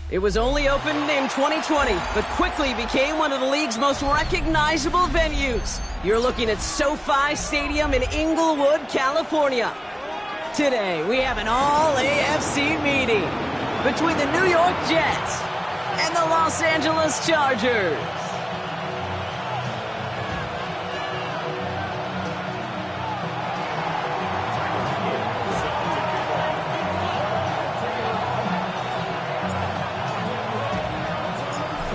It was only opened in 2020, but quickly became one of the league's most recognizable venues. You're looking at SoFi Stadium in Inglewood, California. Today, we have an all-AFC meeting between the New York Jets and the Los Angeles Chargers.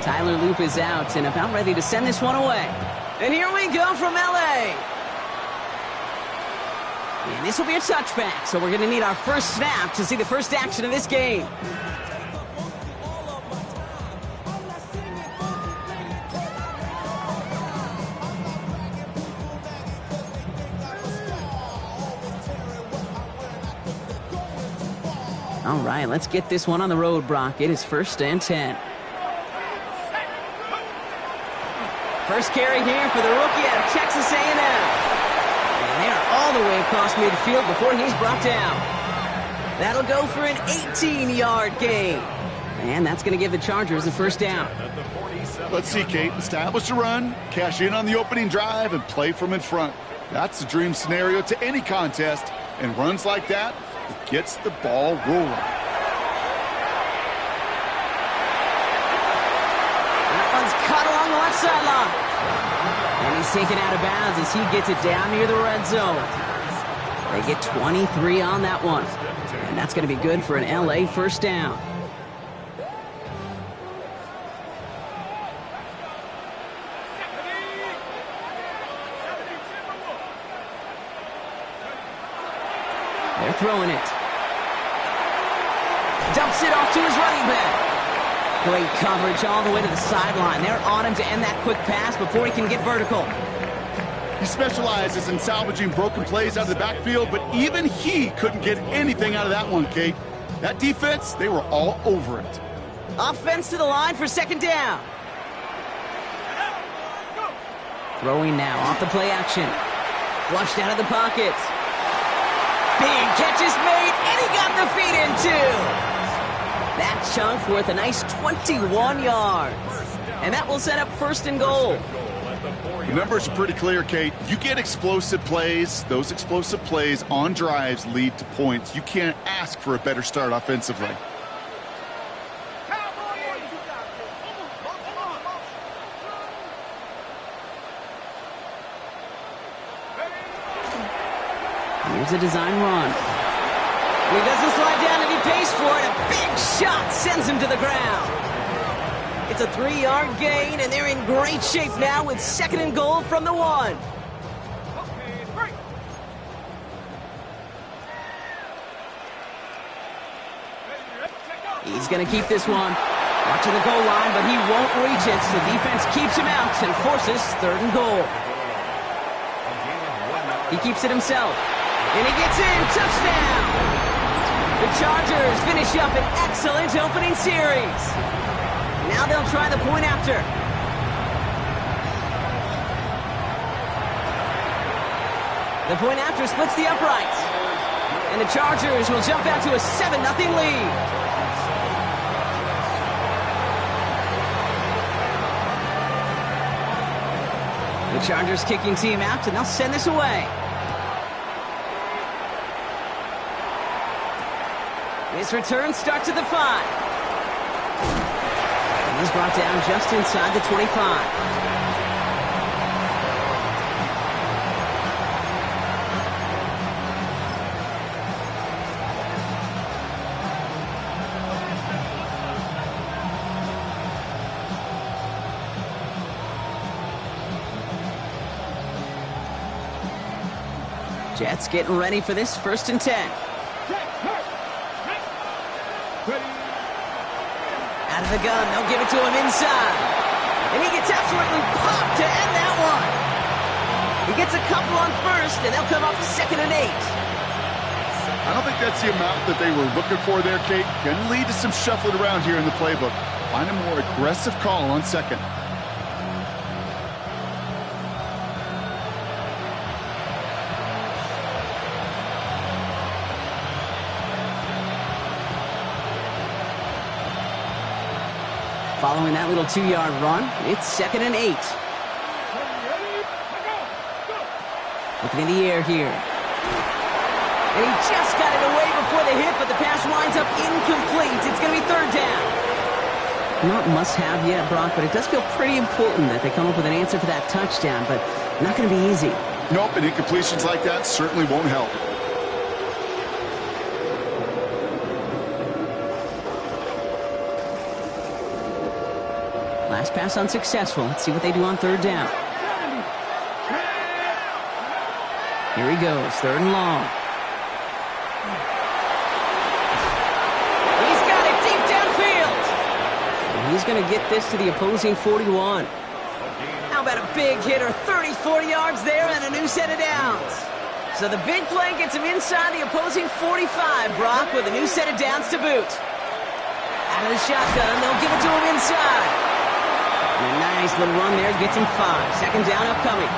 Tyler Loop is out and about ready to send this one away. And here we go from L.A. And this will be a touchback, so we're going to need our first snap to see the first action of this game. All right, let's get this one on the road, Brock. It is 1st and 10. First carry here for the rookie out of Texas A&M. And they are all the way across midfield before he's brought down. That'll go for an 18-yard gain. And that's going to give the Chargers the first down. Let's see, Kate. Establish a run, cash in on the opening drive, and play from in front. That's the dream scenario to any contest. And runs like that, it gets the ball rolling. Caught along the left sideline. And he's taken out of bounds as he gets it down near the red zone. They get 23 on that one. And that's going to be good for an LA first down. They're throwing it. Dumps it off to his running back. Great coverage all the way to the sideline. They're on him to end that quick pass before he can get vertical. He specializes in salvaging broken plays out of the backfield, but even he couldn't get anything out of that one, Kate. That defense, they were all over it. Offense to the line for second down. Throwing now off the play action. Flushed out of the pocket. Big catch is made, and he got the feet in too. That chunk worth a nice 21 yards. And that will set up 1st and goal. The numbers are pretty clear, Kate. You get explosive plays. Those explosive plays on drives lead to points. You can't ask for a better start offensively. Here's a design run. He doesn't slide down and he pays for it. A big shot sends him to the ground. It's a 3-yard gain, and they're in great shape now with 2nd and goal from the 1. He's going to keep this one. Watching the goal line, but he won't reach it, so defense keeps him out and forces 3rd and goal. He keeps it himself, and he gets in. Touchdown! The Chargers finish up an excellent opening series. Now they'll try the point after. The point after splits the uprights. And the Chargers will jump out to a 7-0 lead. The Chargers kicking team out, and they'll send this away. This return starts at the 5. And he's brought down just inside the 25. Jets getting ready for this 1st and 10. Out of the gun, they'll give it to him inside. And he gets absolutely popped to end that one. He gets a couple on 1st, and they'll come up 2nd and 8. I don't think that's the amount that they were looking for there, Kate. Can lead to some shuffling around here in the playbook. Find a more aggressive call on 2nd. Following that little 2-yard run, it's 2nd and 8. Looking in the air here. And he just got it away before the hit, but the pass winds up incomplete. It's going to be 3rd down. Not must-have yet, Brock, but it does feel pretty important that they come up with an answer for that touchdown, but not going to be easy. Nope, and incompletions like that certainly won't help. Last pass unsuccessful. Let's see what they do on 3rd down. Here he goes, 3rd and long. He's got it deep downfield. And he's going to get this to the opposing 41. How about a big hitter, 34 yards there and a new set of downs. So the big play gets him inside the opposing 45, Brock, with a new set of downs to boot. Out of the shotgun, they'll give it to him inside. And a nice little run there gets him 5. 2nd down upcoming.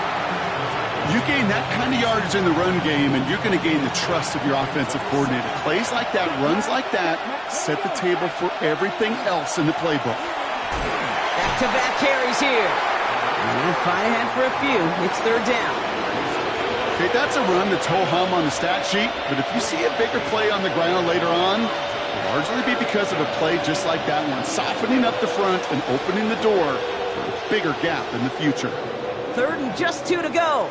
You gain that kind of yardage in the run game, and you're going to gain the trust of your offensive coordinator. Plays like that, runs like that, set the table for everything else in the playbook. Back-to-back carries here. And they'll fight ahead for a few. It's 3rd down. Okay, that's a run that's ho-hum on the stat sheet, but if you see a bigger play on the ground later on, it'll largely be because of a play just like that one, softening up the front and opening the door for a bigger gap in the future. 3rd and just 2 to go.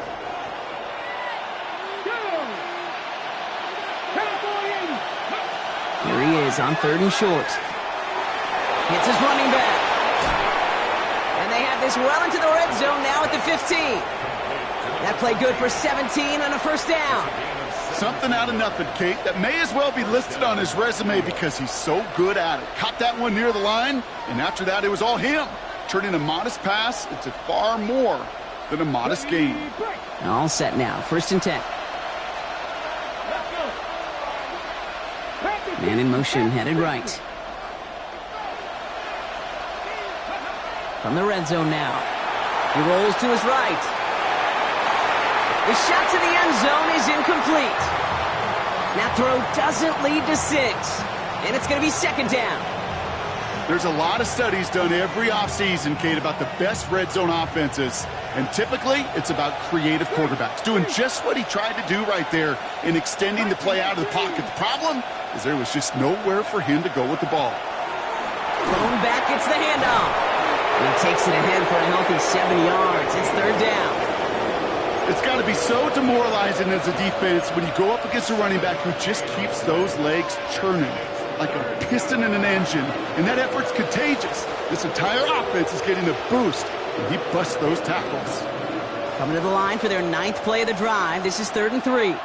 Here he is on 3rd and short. Hits his running back. And they have this well into the red zone now at the 15. That play good for 17 and a 1st down. Something out of nothing, Kate, that may as well be listed on his resume because he's so good at it. Caught that one near the line, and after that it was all him, turning a modest pass into far more than a modest gain. All set now, 1st and 10. Man in motion, headed right. From the red zone now. He rolls to his right. The shot to the end zone is incomplete. That throw doesn't lead to 6. And it's going to be 2nd down. There's a lot of studies done every offseason, Kate, about the best red zone offenses. And typically, it's about creative quarterbacks, doing just what he tried to do right there in extending the play out of the pocket. The problem is there was just nowhere for him to go with the ball. Thrown back, it's the handoff. And he takes it ahead for a healthy 7 yards. It's 3rd down. It's got to be so demoralizing as a defense when you go up against a running back who just keeps those legs churning like a piston in an engine, and that effort's contagious. This entire offense is getting a boost when he busts those tackles. Coming to the line for their 9th play of the drive. This is 3rd and 3.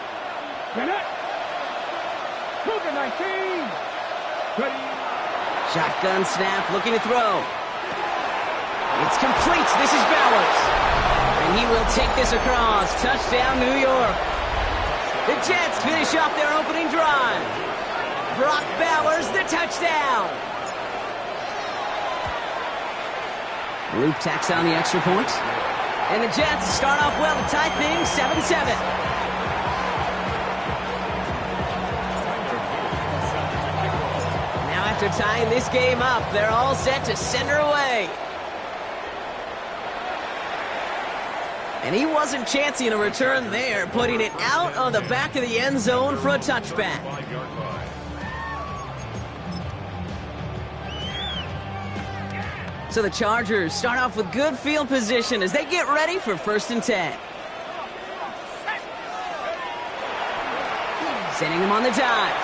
Shotgun snap, looking to throw. It's complete. This is Bowers. And he will take this across. Touchdown, New York. The Jets finish off their opening drive. Brock Bowers, the touchdown. Luke tacks on the extra point. And the Jets start off well to tie things 7-7. Now after tying this game up, they're all set to send her away. And he wasn't chancing a return there, putting it out on the back of the end zone for a touchback. So the Chargers start off with good field position as they get ready for 1st and 10. Sending him on the dive.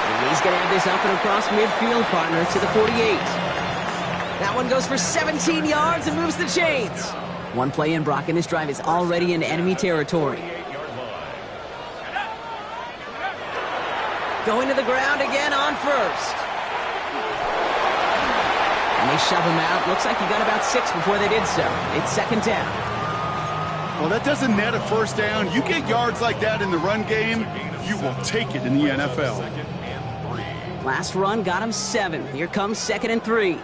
And he's going to have this up and across midfield, partner, to the 48. That one goes for 17 yards and moves the chains. One play in, Brock, and this drive is already in enemy territory. Going to the ground again on 1st. And they shove him out. Looks like he got about 6 before they did so. It's 2nd down. Well, that doesn't net a 1st down. You get yards like that in the run game, you will take it in the NFL. Last run got him 7. Here comes 2nd and 3.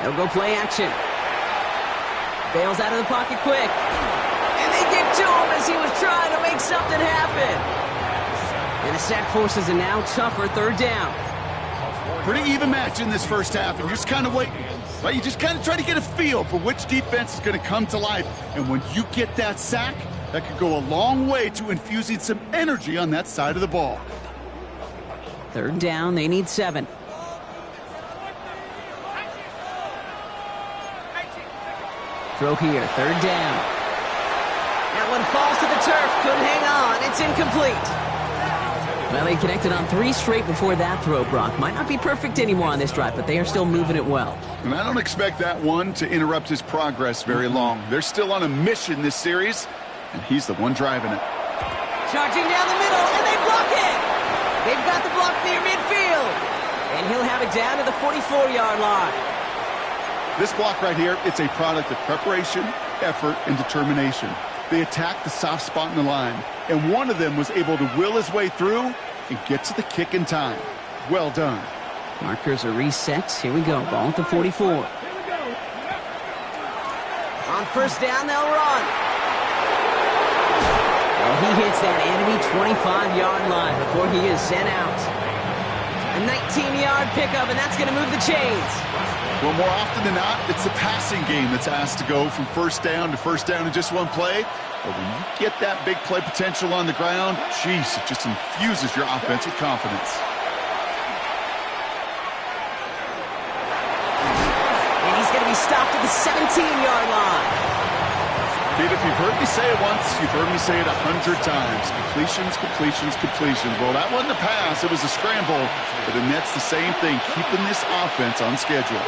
They'll go play action. Bails out of the pocket quick. And they get to him as he was trying to make something happen. And the sack forces a now tougher third down. Pretty even match in this first half, and you're just kind of waiting. Right? You just kind of try to get a feel for which defense is going to come to life. And when you get that sack, that could go a long way to infusing some energy on that side of the ball. Third down, they need 7. Throw here, third down. That one falls to the turf, couldn't hang on, it's incomplete. Well, they connected on 3 straight before that throw, Brock. Might not be perfect anymore on this drive, but they are still moving it well. And I don't expect that one to interrupt his progress very long. They're still on a mission this series, and he's the one driving it. Charging down the middle, and they block it! They've got the block near midfield. And he'll have it down to the 44-yard line. This block right here, it's a product of preparation, effort, and determination. They attacked the soft spot in the line, and one of them was able to will his way through and get to the kick in time. Well done. Markers are reset. Here we go. Ball at the 44. On first down, they'll run. Well, he hits that enemy 25-yard line before he is sent out. A 19-yard pickup, and that's going to move the chains. Well, more often than not, it's the passing game that's asked to go from first down in just one play. But when you get that big play potential on the ground, geez, it just infuses your offense with confidence. And he's going to be stopped at the 17-yard line. Pete, if you've heard me say it once, you've heard me say it 100 times. Completions, completions, completions. Well, that wasn't a pass. It was a scramble. But the net's the same thing, keeping this offense on schedule.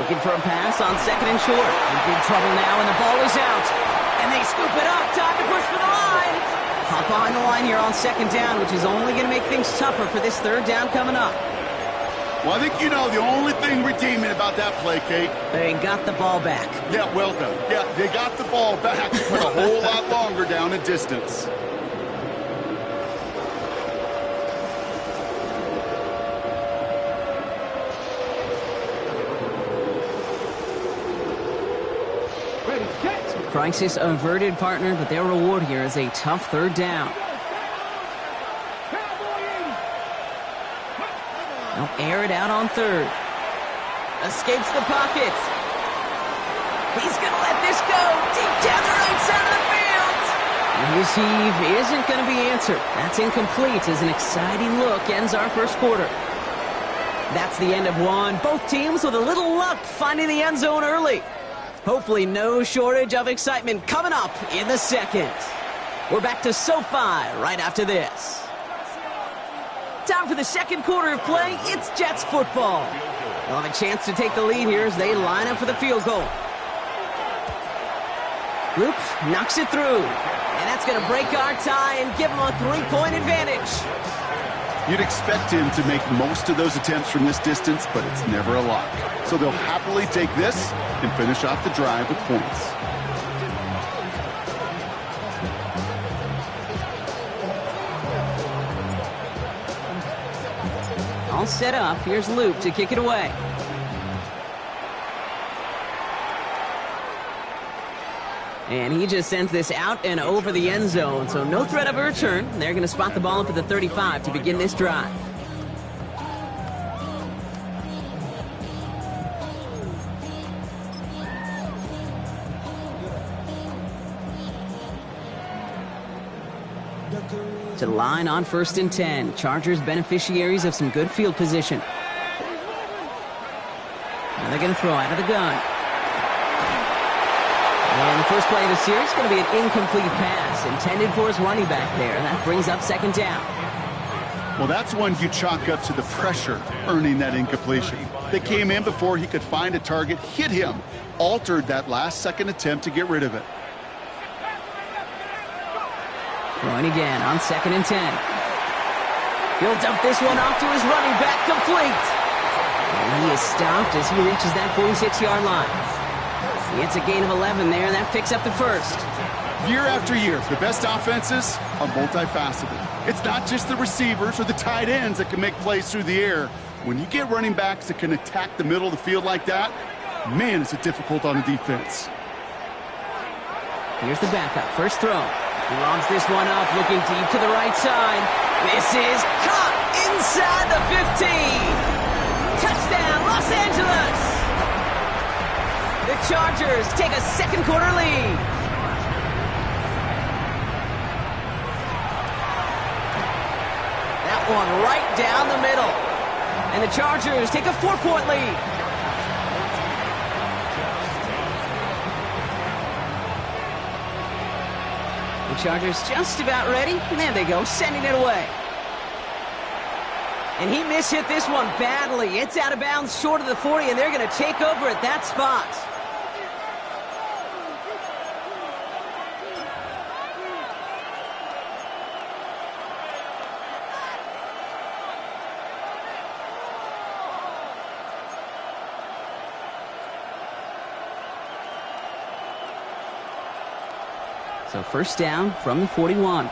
Looking for a pass on second and short. In big trouble now, and the ball is out. And they scoop it up. Time to push for the line. Hop behind the line here on second down, which is only going to make things tougher for this third down coming up. Well, I think you know the only thing redeeming about that play, Kate. They got the ball back. Yeah, well done. Yeah, they got the ball back, but a whole lot longer down a distance. So crisis averted, partner, but their reward here is a tough third down. They'll air it out on third. Escapes the pocket. He's going to let this go deep down the right side of the field. And his heave isn't going to be answered. That's incomplete as an exciting look ends our first quarter. That's the end of one. Both teams with a little luck finding the end zone early. Hopefully no shortage of excitement coming up in the second. We're back to SoFi right after this. Time for the second quarter of play. It's Jets football. They'll have a chance to take the lead here as they line up for the field goal. Luke knocks it through. And that's going to break our tie and give them a 3-point advantage. You'd expect him to make most of those attempts from this distance, but it's never a lock. So they'll happily take this and finish off the drive with points. All set up. Here's Luke to kick it away. And he just sends this out and over the end zone, so no threat of a return. They're going to spot the ball up at the 35 to begin this drive. To the line on 1st and 10. Chargers beneficiaries of some good field position. Now they're going to throw out of the gun. And the first play of the series is going to be an incomplete pass intended for his running back there. That brings up second down. Well, that's one you chalk up to the pressure earning that incompletion. They came in before he could find a target, hit him, altered that last-second attempt to get rid of it. Throwing again on 2nd and 10. He'll dump this one off to his running back, complete. And he is stopped as he reaches that 46-yard line. It's a gain of 11 there, and that picks up the first. Year after year, the best offenses are multifaceted. It's not just the receivers or the tight ends that can make plays through the air. When you get running backs that can attack the middle of the field like that, man, is it difficult on a defense. Here's the backup. First throw. He lobs this one up, looking deep to the right side. This is caught inside the 15. Touchdown, Los Angeles. The Chargers take a second quarter lead. That one right down the middle. And the Chargers take a 4-point lead. The Chargers just about ready. And there they go, sending it away. And he mishit this one badly. It's out of bounds short of the 40, and they're going to take over at that spot. So first down from the 41.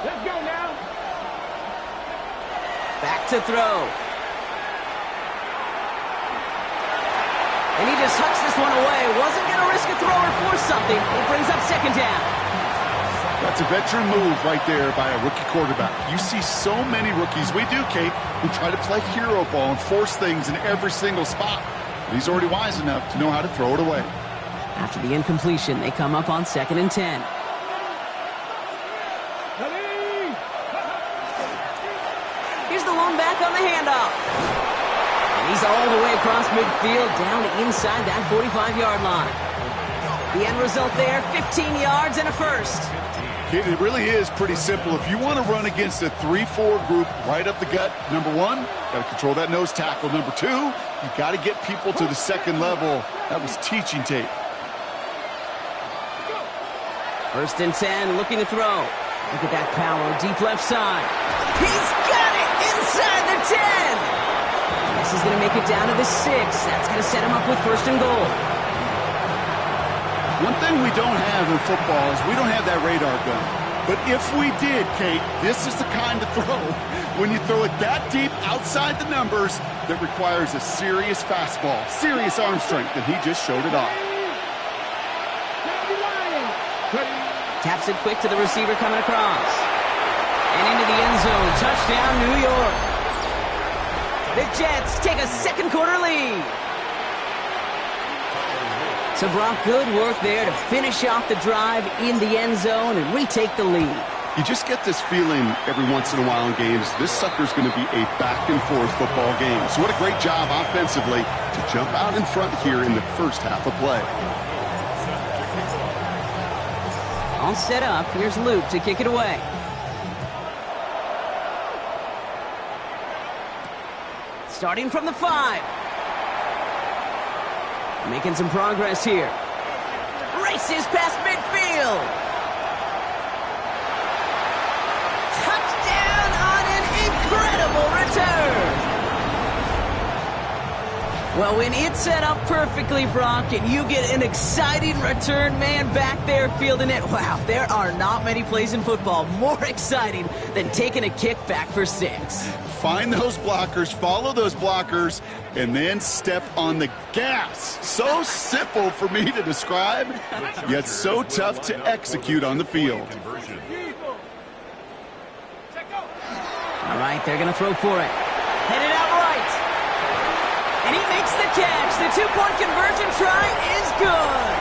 Let's go now. Back to throw. And he just hucks this one away. Wasn't going to risk a throw or force something. It brings up second down. That's a veteran move right there by a rookie quarterback. You see so many rookies, we do, Kate, who try to play hero ball and force things in every single spot. But he's already wise enough to know how to throw it away. After the incompletion, they come up on 2nd and 10. Here's the lone back on the handoff. And he's all the way across midfield, down inside that 45-yard line. The end result there, 15 yards and a first. Kate, it really is pretty simple. If you want to run against a 3-4 group right up the gut, number one, got to control that nose tackle. Number two, you got to get people to the second level. That was teaching tape. 1st and 10, looking to throw. Look at that power, deep left side. He's got it inside the 10. This is going to make it down to the 6. That's going to set him up with 1st and goal. One thing we don't have in football is we don't have that radar gun. But if we did, Kate, this is the kind of throw, when you throw it that deep outside the numbers, that requires a serious fastball, serious arm strength, and he just showed it off. Taps it quick to the receiver coming across. And into the end zone. Touchdown, New York. The Jets take a second quarter lead. So, Brock, good work there to finish off the drive in the end zone and retake the lead. You just get this feeling every once in a while in games, this sucker's going to be a back-and-forth football game. So what a great job offensively to jump out in front here in the first half of play. All set up. Here's Luke to kick it away. Starting from the 5. Making some progress here. Races past midfield. Touchdown on an incredible return. Well, when it's set up perfectly, Brock, and you get an exciting return man back there fielding it, wow, there are not many plays in football more exciting than taking a kick back for 6. Find those blockers, follow those blockers, and then step on the gas. So simple for me to describe, yet so tough to execute on the field. All right, they're going to throw for it. Headed out right. And he makes the catch. The 2-point conversion try is good.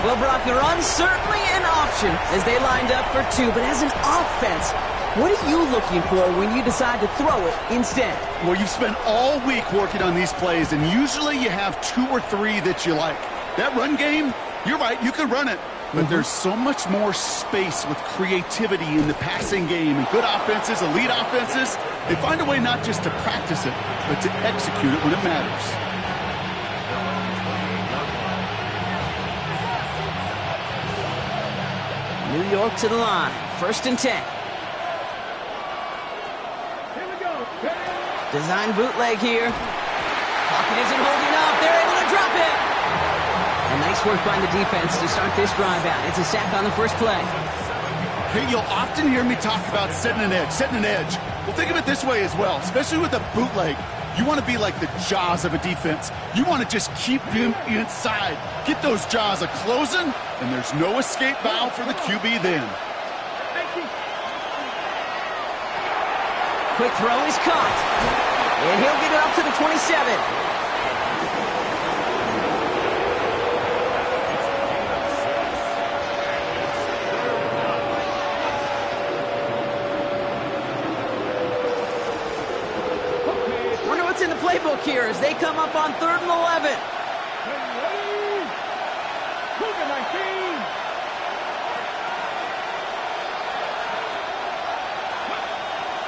Well, Brock, the run's certainly an option as they lined up for 2, but as an offense, what are you looking for when you decide to throw it instead? Well, you've spent all week working on these plays, and usually you have 2 or 3 that you like. That run game, you're right, you can run it. But there's so much more space with creativity in the passing game. And good offenses, elite offenses, they find a way not just to practice it, but to execute it when it matters. New York to the line. 1st and 10. Design bootleg here. Pocket isn't holding up. They're able to drop it. And nice work by the defense to start this drive out. It's a sack on the first play. Hey, you'll often hear me talk about setting an edge, setting an edge. Well, think of it this way as well, especially with a bootleg. You want to be like the jaws of a defense. You want to just keep him inside. Get those jaws a-closing, and there's no escape valve for the QB then. Quick throw is caught. And he'll get it up to the 27. Wonder what's in the playbook here as they come up on 3rd and 11.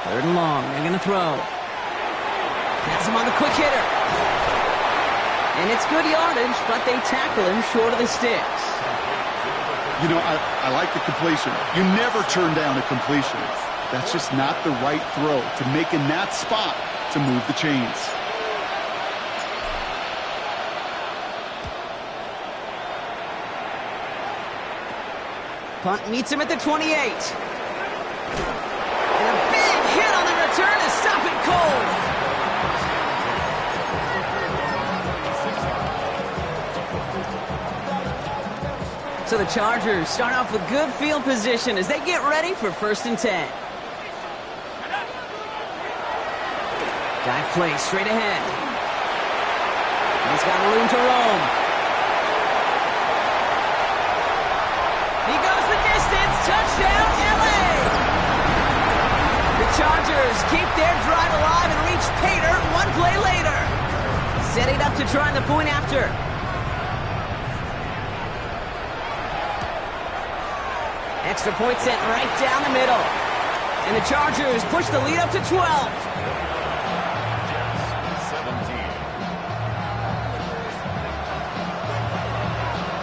Third and long, they're going to throw. Has him on the quick hitter. And it's good yardage, but they tackle him short of the sticks. You know, I like the completion. You never turn down a completion. That's just not the right throw to make in that spot to move the chains. Punt meets him at the 28. And a big hit on the return to stop it cold. So the Chargers start off with good field position as they get ready for 1st and 10. Dive play straight ahead. He's got room to roam. He goes the distance. Touchdown, LA! The Chargers keep their drive alive and reach pay dirt one play later. Setting up to try the point after. Extra point sent right down the middle. And the Chargers push the lead up to 12.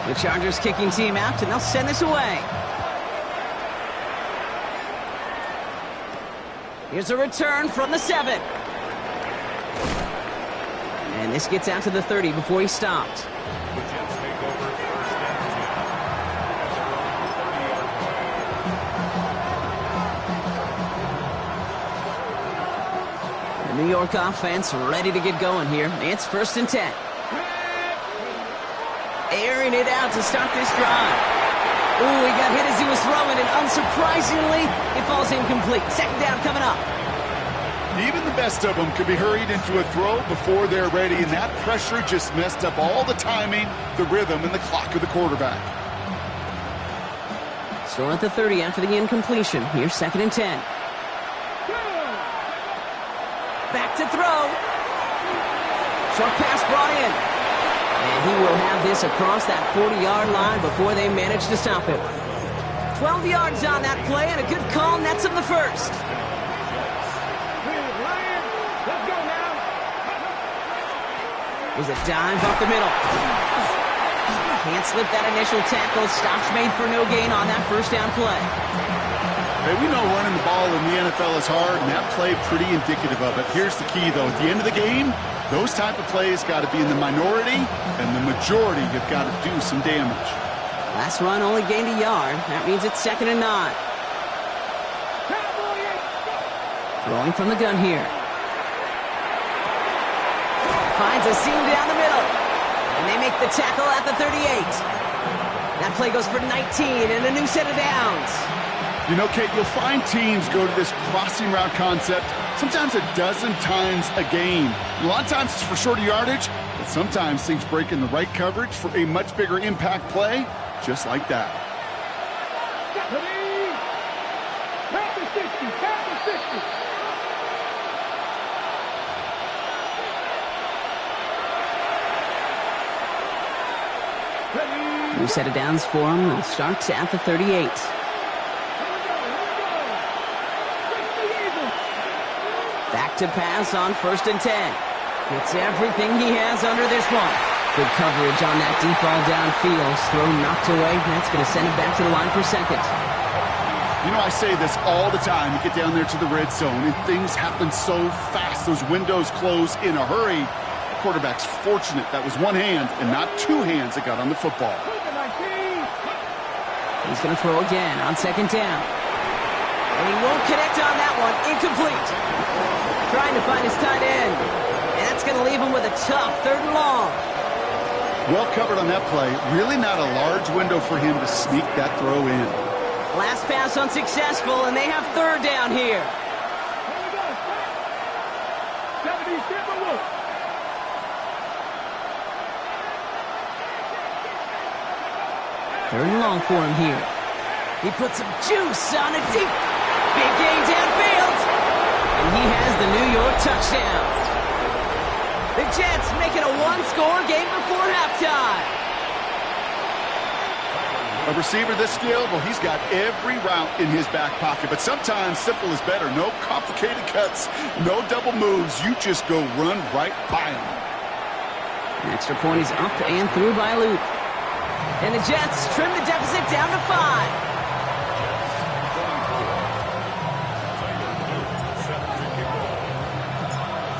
The Chargers kicking team out, and they'll send this away. Here's a return from the 7. And this gets out to the 30 before he stopped. The New York offense ready to get going here. It's 1st and 10. Airing it out to start this drive. Ooh, he got hit as he was throwing, and unsurprisingly, it falls incomplete. 2nd down coming up. Even the best of them could be hurried into a throw before they're ready, and that pressure just messed up all the timing, the rhythm, and the clock of the quarterback. Still at the 30 after the incompletion. Here's 2nd and 10. Back to throw. Short pass brought in. And he will have this across that 40-yard line before they manage to stop him. 12 yards on that play, and a good call nets him the 1st. Let's go now. There's a dive up the middle. Can't slip that initial tackle. Stops made for no gain on that 1st down play. Hey, we know running the ball in the NFL is hard, and that play pretty indicative of it. Here's the key, though. At the end of the game, those type of plays got to be in the minority, and the majority have got to do some damage. Last run only gained a yard. That means it's 2nd and 9. Throwing from the gun here. Finds a seam down the middle. And they make the tackle at the 38. That play goes for 19 and a new set of downs. You know, Kate, you'll find teams go to this crossing route concept sometimes a dozen times a game. And a lot of times it's for shorter yardage, but sometimes things break in the right coverage for a much bigger impact play, just like that. New set of downs for him. It starts at the 38. Back to pass on 1st and 10. Gets everything he has under this one. Good coverage on that deep ball downfield. Throw knocked away. That's going to send him back to the line for 2nd. You know, I say this all the time. You get down there to the red zone, and things happen so fast. Those windows close in a hurry. The quarterback's fortunate that was one hand and not two hands that got on the football. He's going to throw again on 2nd down. And he won't connect on that one. Incomplete. Trying to find his tight end. That's going to leave him with a tough 3rd and long. Well covered on that play. Really not a large window for him to sneak that throw in. Last pass unsuccessful, and they have 3rd down here. 3rd and long for him here. He puts some juice on a deep, big gain downfield. And he has the New York touchdown. The Jets make it a 1-score game before halftime. A receiver this skilled, well, he's got every route in his back pocket. But sometimes simple is better. No complicated cuts, no double moves. You just go run right by him. An extra point is up and through by Luke. And the Jets trim the deficit down to 5.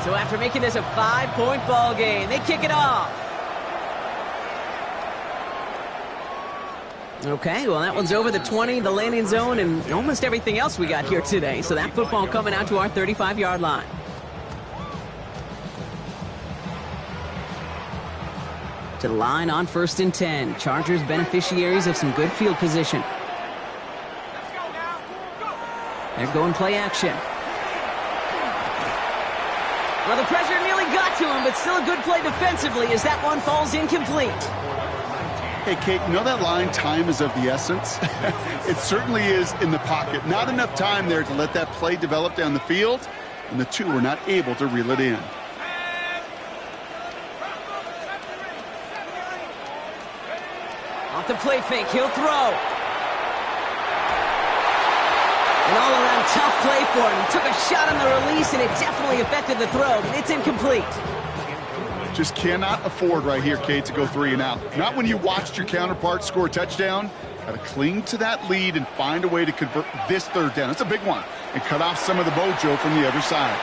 So after making this a 5-point ball game, they kick it off. Okay, well, that one's over the 20, the landing zone, and almost everything else we got here today. So that football coming out to our 35-yard line. To the line on 1st and 10. Chargers beneficiaries of some good field position. They're going play action. Well, the pressure nearly got to him, but still a good play defensively as that one falls incomplete. Hey, Kate, you know that line, time is of the essence? It certainly is in the pocket. Not enough time there to let that play develop down the field, and the two were not able to reel it in. Off the play fake, he'll throw. An all-around tough play for him. He took a shot on the release, and it definitely affected the throw, but it's incomplete. Just cannot afford right here, Kate, to go 3 and out. Not when you watched your counterpart score a touchdown. Got to cling to that lead and find a way to convert this 3rd down. It's a big one. And cut off some of the mojo from the other side.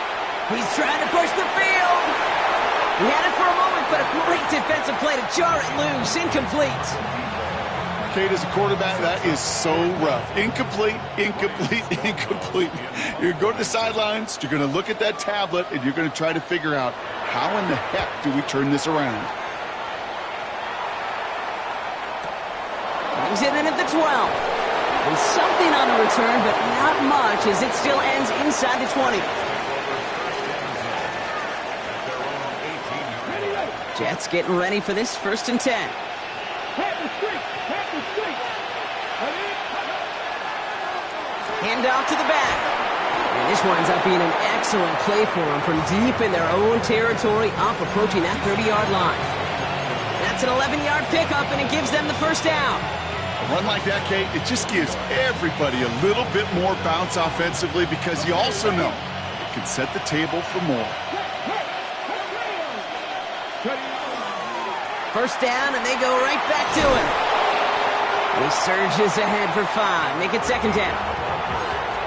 He's trying to push the field. He had it for a moment, but a great defensive play to jar it loose. Incomplete. Kate, as a quarterback, that is so rough. Incomplete, incomplete, incomplete. You're going to go to the sidelines, you're going to look at that tablet, and you're going to try to figure out how in the heck do we turn this around. Brings it in at the 12. And something on the return, but not much as it still ends inside the 20. Jets getting ready for this 1st and 10. Hand off to the back. And this winds up being an excellent play for them from deep in their own territory, up approaching that 30-yard line. That's an 11-yard pickup, and it gives them the 1st down. A run like that, Kate, it just gives everybody a little bit more bounce offensively because you also know it can set the table for more. 1st down, and they go right back to it. He surges ahead for 5. Make it 2nd down.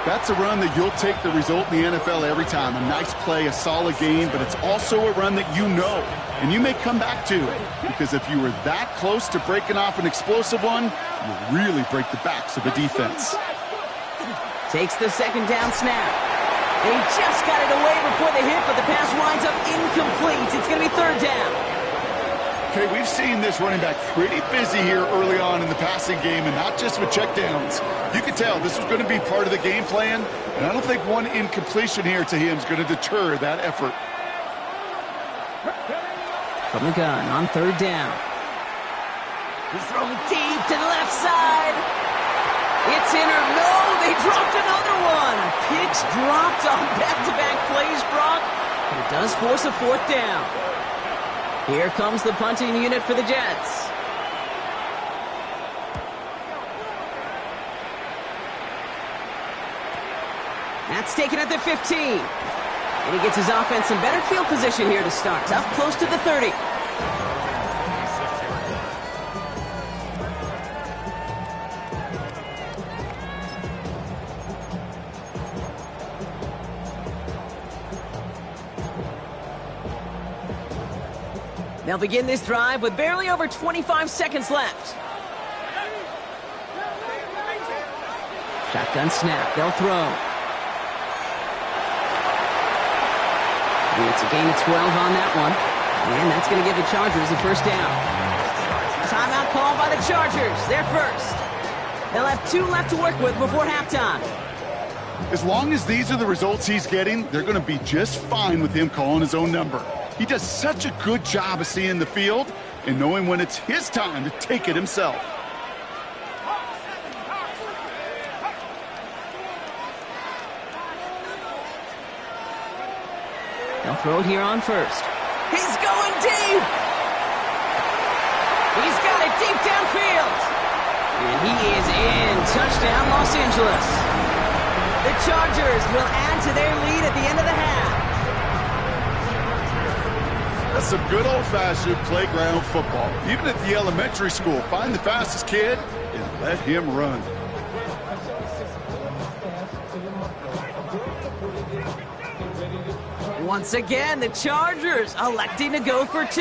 That's a run that you'll take the result in the NFL every time. A nice play, a solid game, but it's also a run that you know, and you may come back to. Because if you were that close to breaking off an explosive one, you'll really break the backs of the defense. Takes the 2nd down snap. And he just got it away before the hit, but the pass winds up incomplete. It's going to be 3rd down. Okay, we've seen this running back pretty busy here early on in the passing game, and not just with checkdowns. You could tell this was going to be part of the game plan, and I don't think one incompletion here to him is going to deter that effort. From the gun on 3rd down. He's throwing deep to the left side. It's in or no, they dropped another one. Picks dropped on back-to-back plays, Brock, but it does force a 4th down. Here comes the punting unit for the Jets. That's taken at the 15. And he gets his offense in better field position here to start. Up close to the 30. They'll begin this drive with barely over 25 seconds left. Shotgun snap. They'll throw. It's a gain of 12 on that one. And that's going to give the Chargers a first down. Timeout called by the Chargers. They're first. They'll have 2 left to work with before halftime. As long as these are the results he's getting, they're going to be just fine with him calling his own number. He does such a good job of seeing the field and knowing when it's his time to take it himself. They'll throw it here on first. He's going deep! He's got it deep downfield! And he is in. Touchdown, Los Angeles. The Chargers will add to their lead at the end of the half. That's some good old-fashioned playground football. Even at the elementary school, find the fastest kid and let him run. Once again, the Chargers electing to go for 2.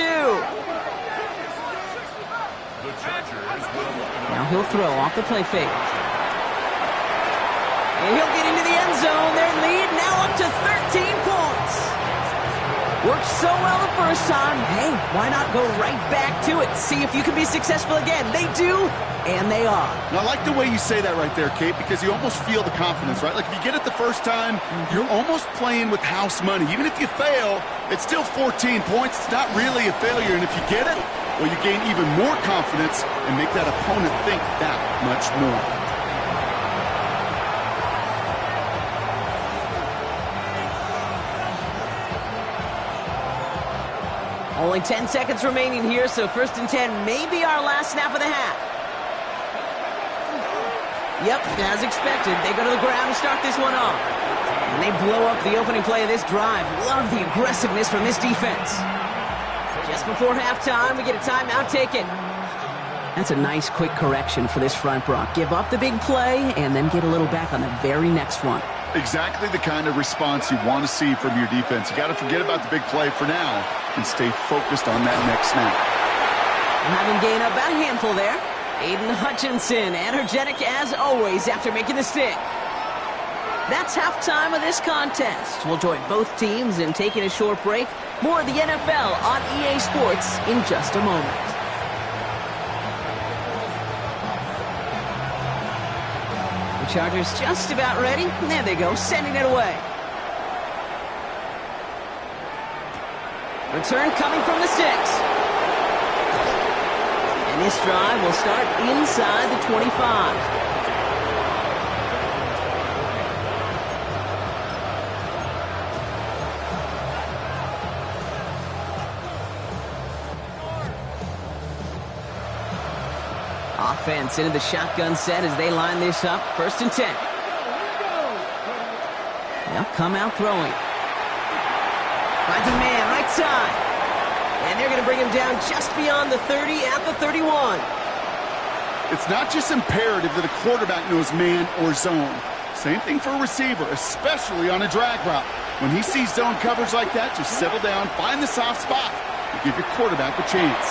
Now he'll throw off the play fake. And he'll get into the end zone. Their lead now up to 13 points. Worked so well the first time. Hey, why not go right back to it? See if you can be successful again. They do, and they are. And I like the way you say that right there, Kate, because you almost feel the confidence, right? Like if you get it the first time, you're almost playing with house money. Even if you fail, it's still 14 points. It's not really a failure. And if you get it, well, you gain even more confidence and make that opponent think that much more. Only 10 seconds remaining here, so 1st and 10 may be our last snap of the half. Yep, as expected, they go to the ground to start this one off. And they blow up the opening play of this drive. Love the aggressiveness from this defense. Just before halftime, we get a timeout taken. That's a nice quick correction for this front, Brock. Give up the big play and then get a little back on the very next one. Exactly the kind of response you want to see from your defense. You got to forget about the big play for now and stay focused on that next snap. Having gained about a handful there. Aiden Hutchinson, energetic as always after making the stick. That's halftime of this contest. We'll join both teams in taking a short break. More of the NFL on EA Sports in just a moment. The Chargers just about ready. There they go, sending it away. Return coming from the 6. And this drive will start inside the 25. Offense into the shotgun set as they line this up. 1st and 10. They'll come out throwing. Finds a man right side. And they're going to bring him down just beyond the 30 at the 31. It's not just imperative that a quarterback knows man or zone. Same thing for a receiver, especially on a drag route. When he sees zone coverage like that, just settle down, find the soft spot, and give your quarterback a chance.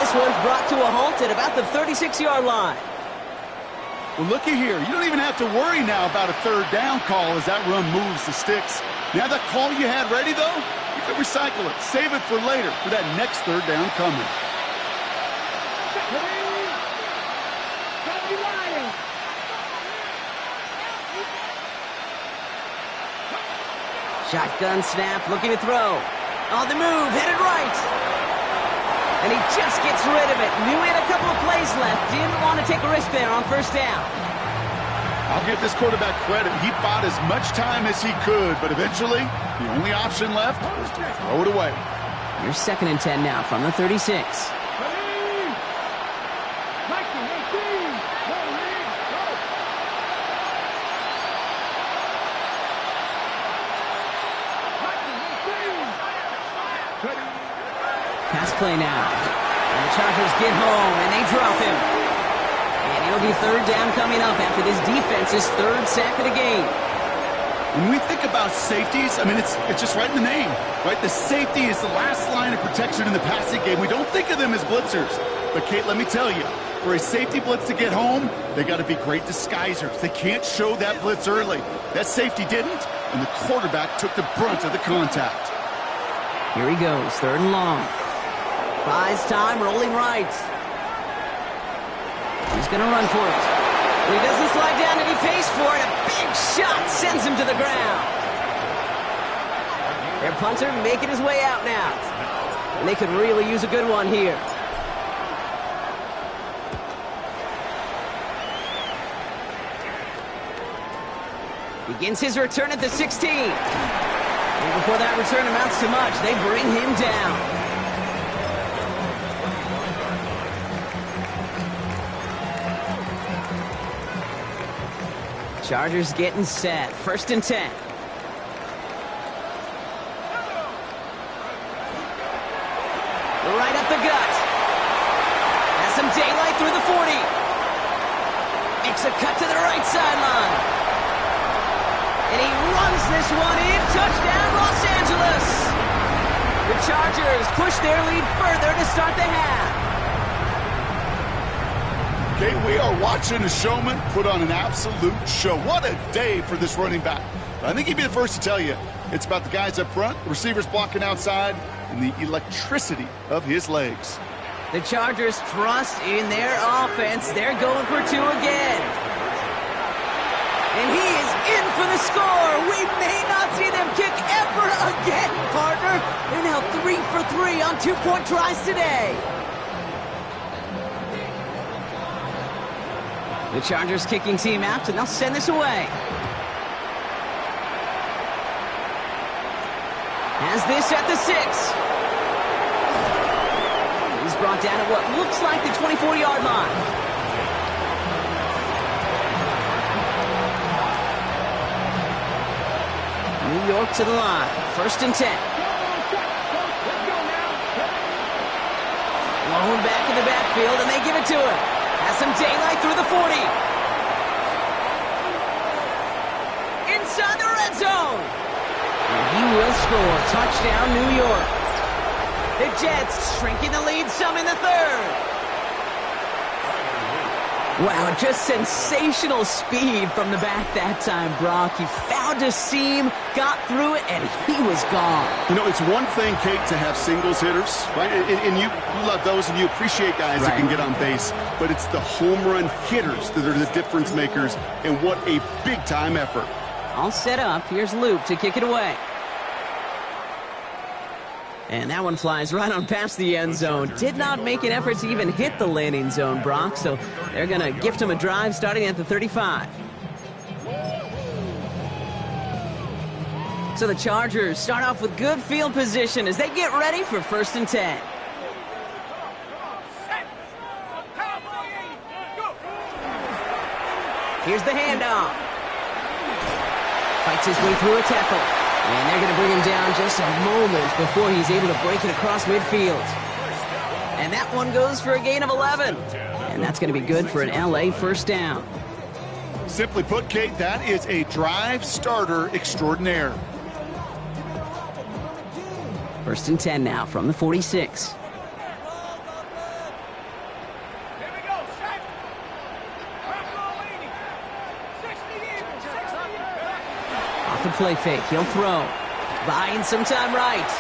This one's brought to a halt at about the 36-yard line. Well, looky here. You don't even have to worry now about a 3rd down call as that run moves the sticks. Now that call you had ready, though, you can recycle it. Save it for later for that next 3rd down coming. Shotgun snap, looking to throw. On the move, headed right. And he just gets rid of it. Knew he had a couple of plays left. Didn't want to take a risk there on 1st down. I'll give this quarterback credit. He bought as much time as he could, but eventually, the only option left was to throw it away. You're 2nd and 10 now from the 36. Pass play now. And the Chargers get home, and they drop him. And it'll be 3rd down coming up after this defense's 3rd sack of the game. When we think about safeties, I mean, it's just right in the name, right? The safety is the last line of protection in the passing game. We don't think of them as blitzers. But, Kate, let me tell you, For a safety blitz to get home, they got to be great disguisers. They can't show that blitz early. That safety didn't, and the quarterback took the brunt of the contact. Here he goes, 3rd and long. Buys time, rolling right. He's going to run for it. He doesn't slide down and he pays for it. A big shot sends him to the ground. Their punter making his way out now. And they could really use a good one here. Begins his return at the 16. And before that return amounts to much, they bring him down. Chargers getting set. 1st and 10. Right up the gut. Has some daylight through the 40. Makes a cut to the right sideline. And he runs this one in. Touchdown, Los Angeles. The Chargers push their lead further to start the half. Okay, we are watching a showman put on an absolute show. What a day for this running back. I think he'd be the first to tell you. It's about the guys up front, the receivers blocking outside, and the electricity of his legs. The Chargers trust in their offense. They're going for 2 again. And he is in for the score. We may not see them kick ever again, partner. They're now 3 for 3 on 2-point tries today. The Chargers kicking team out, and they'll send this away. Has this at the 6. He's brought down at what looks like the 24-yard line. New York to the line. 1st and 10. Blown back in the backfield, and they give it to him. Has some daylight through the 40. Inside the red zone. And he will score. Touchdown, New York. The Jets shrinking the lead some in the 3rd. Wow, just sensational speed from the back that time, Brock. He found a seam, got through it, and he was gone. You know, it's one thing, Kate, to have singles hitters, right? And you love those, and you appreciate guys that can get on base. But it's the home run hitters that are the difference makers, and what a big-time effort. All set up. Here's Luke to kick it away. And that one flies right on past the end zone. Did not make an effort to even hit the landing zone, Brock. So they're going to gift him a drive starting at the 35. So the Chargers start off with good field position as they get ready for 1st and 10. Here's the handoff. Fights his way through a tackle. And they're going to bring him down just a moment before he's able to break it across midfield. And that one goes for a gain of 11. And that's going to be good for an LA 1st down. Simply put, Kate, that is a drive starter extraordinaire. 1st and 10 now from the 46. The play fake. He'll throw. Buying some time right.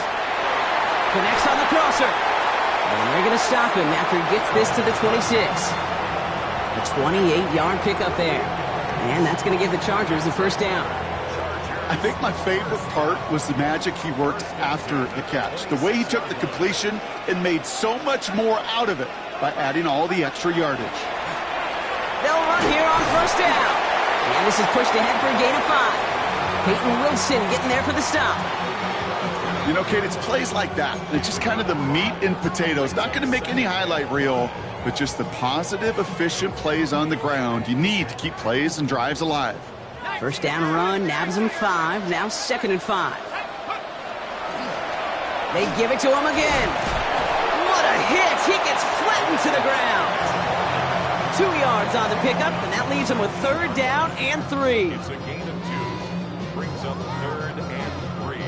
Connects on the crosser. And they're going to stop him after he gets this to the 26. A 28-yard pickup there. And that's going to give the Chargers the 1st down. I think my favorite part was the magic he worked after the catch. The way he took the completion and made so much more out of it by adding all the extra yardage. They'll run here on 1st down. And this is pushed ahead for a gain of 5. Peyton Wilson getting there for the stop. You know, Kate, it's plays like that. It's just kind of the meat and potatoes. Not going to make any highlight reel, but just the positive, efficient plays on the ground. You need to keep plays and drives alive. 1st down run, nabs him 5. Now 2nd and 5. They give it to him again. What a hit. He gets flattened to the ground. 2 yards on the pickup, and that leaves him with 3rd down and 3. It's a gain of 2. Brings up 3rd and 3.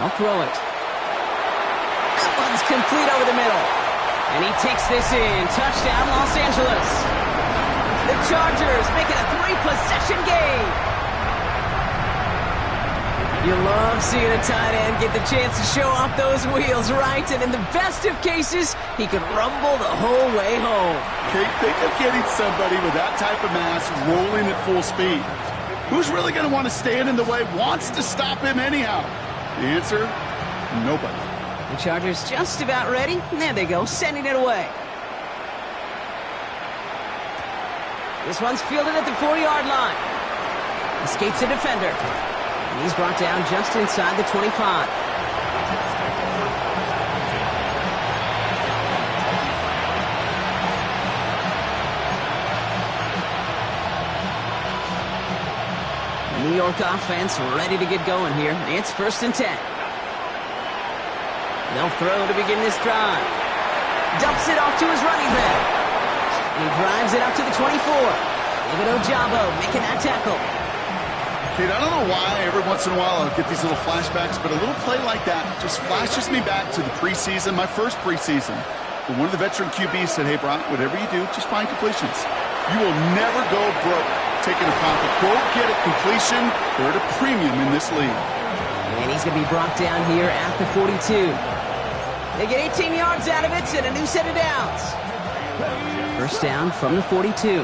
I'll throw it. That one's complete over the middle. And he takes this in. Touchdown, Los Angeles. The Chargers make it a 3-possession game. You love seeing a tight end get the chance to show off those wheels, right? And in the best of cases, he could rumble the whole way home. Kate, think of getting somebody with that type of mass rolling at full speed. Who's really going to want to stand in the way, wants to stop him anyhow? The answer, nobody. The Chargers just about ready. And there they go, sending it away. This one's fielded at the 4-yard line. Escapes a defender. And he's brought down just inside the 25. The New York offense ready to get going here. It's 1st and 10. They'll throw to begin this drive. Dumps it off to his running back. And he drives it up to the 24. David Ojabo making that tackle. Kate, I don't know why every once in a while I'll get these little flashbacks, but a little play like that just flashes me back to the preseason, my first preseason. When one of the veteran QBs said, hey, Brock, whatever you do, just find completions. You will never go broke taking a profit. Go get a completion. They're at a premium in this league. And he's going to be brought down here at the 42. They get 18 yards out of it and a new set of downs. 1st down from the 42.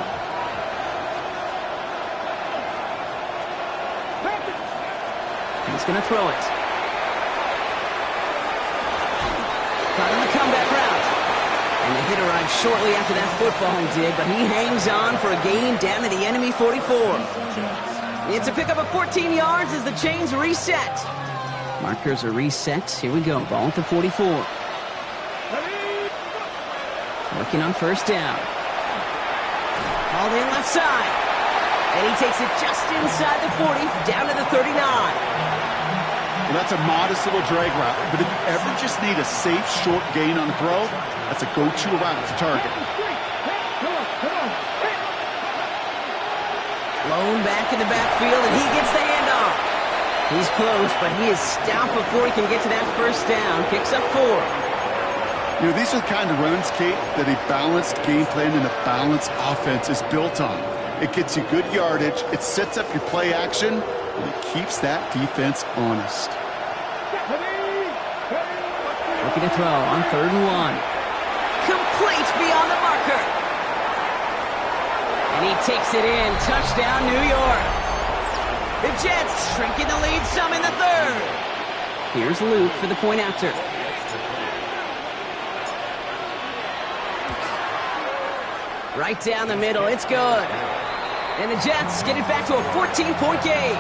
He's going to throw it. Caught on the comeback route. And the hit arrived shortly after that football did, but he hangs on for a gain down to the enemy 44. It's a pickup of 14 yards as the chains reset. Markers are reset. Here we go. Ball at the 44. Working on 1st down. Hauled in left side. And he takes it just inside the 40, down to the 39. Well, that's a modest little drag route, but if you ever just need a safe, short gain on the throw, that's a go-to route to target. Blown back in the backfield, and he gets the handoff. He's close, but he is stopped before he can get to that 1st down. Picks up 4. You know, these are the kind of runs, Kate, that a balanced game plan and a balanced offense is built on. It gets you good yardage, it sets up your play action, and it keeps that defense honest. Looking to throw on 3rd and 1. Complete beyond the marker. And he takes it in. Touchdown, New York. The Jets shrinking the lead some in the 3rd. Here's Luke for the point after. Right down the middle. It's good. And the Jets get it back to a 14-point game.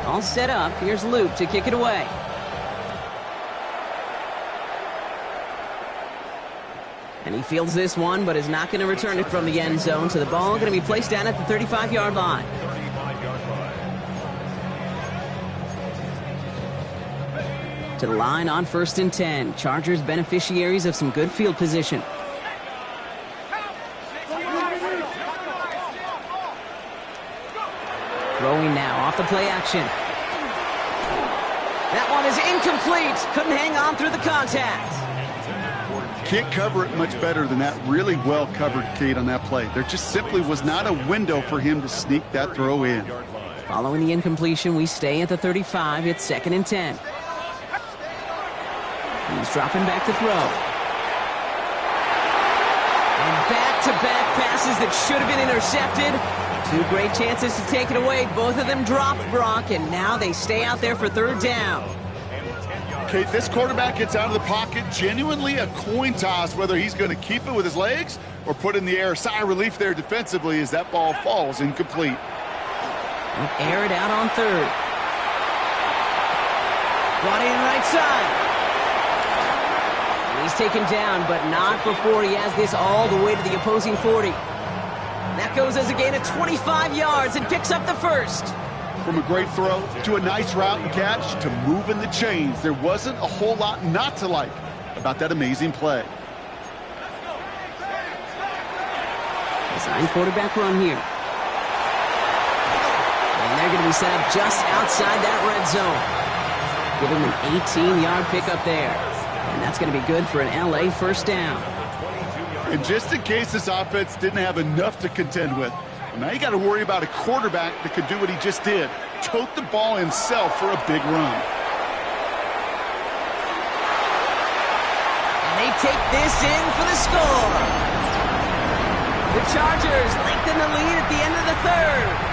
All set up. Here's Luke to kick it away. And he fields this one, but is not going to return it from the end zone. So the ball going to be placed down at the 35-yard line. To the line on 1st and 10. Chargers beneficiaries of some good field position. Throwing now off the play action. That one is incomplete. Couldn't hang on through the contact. Can't cover it much better than that. Really well covered, Kate, on that play. There just simply was not a window for him to sneak that throw in. Following the incompletion, we stay at the 35. It's 2nd and 10. He's dropping back to throw. And back-to-back passes that should have been intercepted. 2 great chances to take it away. Both of them dropped, Brock, and now they stay out there for 3rd down. Kate, this quarterback gets out of the pocket, genuinely a coin toss whether he's going to keep it with his legs or put in the air. Sigh of relief there defensively as that ball falls incomplete. And air it out on 3rd. Brought in right side. And he's taken down, but not before he has this all the way to the opposing 40. That goes as a gain of 25 yards and picks up the 1st. From a great throw to a nice route and catch to moving the chains, there wasn't a whole lot not to like about that amazing play. Design quarterback run here. And they're going to be set up just outside that red zone. Give him an 18-yard pickup there. And that's going to be good for an LA first down. And just in case this offense didn't have enough to contend with, now you got to worry about a quarterback that could do what he just did. Tote the ball himself for a big run. And they take this in for the score. The Chargers lengthen the lead at the end of the third.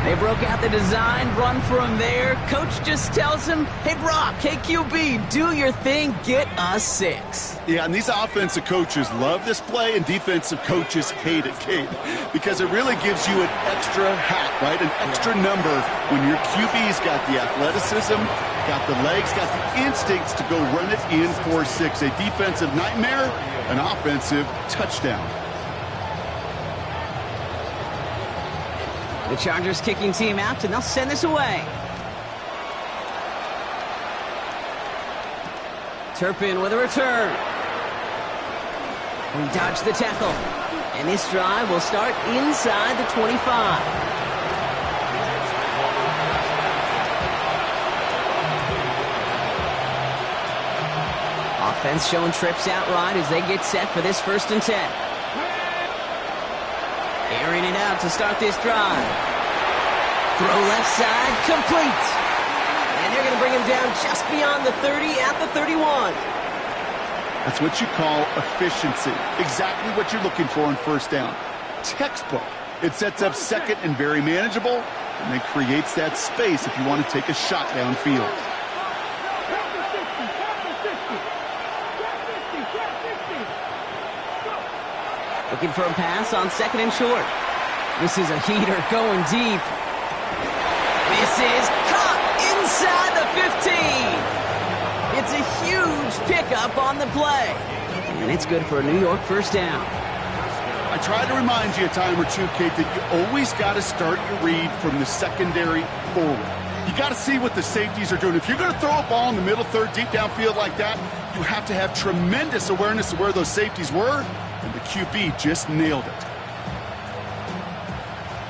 They broke out the design run for him there. Coach just tells him, hey, Brock, hey, QB, do your thing, get us 6. Yeah, and these offensive coaches love this play, and defensive coaches hate it, Kate, because it really gives you an extra hat, right, an extra number when your QB's got the athleticism, got the legs, got the instincts to go run it in for 6. A defensive nightmare, an offensive touchdown. The Chargers kicking team out, and they'll send this away. Turpin with a return. We dodge the tackle. And this drive will start inside the 25. Offense showing trips outright as they get set for this 1st and 10. Airing it out to start this drive. Throw left side, complete. And they're going to bring him down just beyond the 30 at the 31. That's what you call efficiency. Exactly what you're looking for on 1st down. Textbook. It sets up 2nd and very manageable, and then creates that space if you want to take a shot downfield. Looking for a pass on 2nd and short. This is a heater going deep. This is caught inside the 15. It's a huge pickup on the play. And it's good for a New York first down. I try to remind you a time or two, Kate, that you always got to start your read from the secondary forward. You got to see what the safeties are doing. If you're going to throw a ball in the middle third, deep downfield like that, you have to have tremendous awareness of where those safeties were. And the QB just nailed it.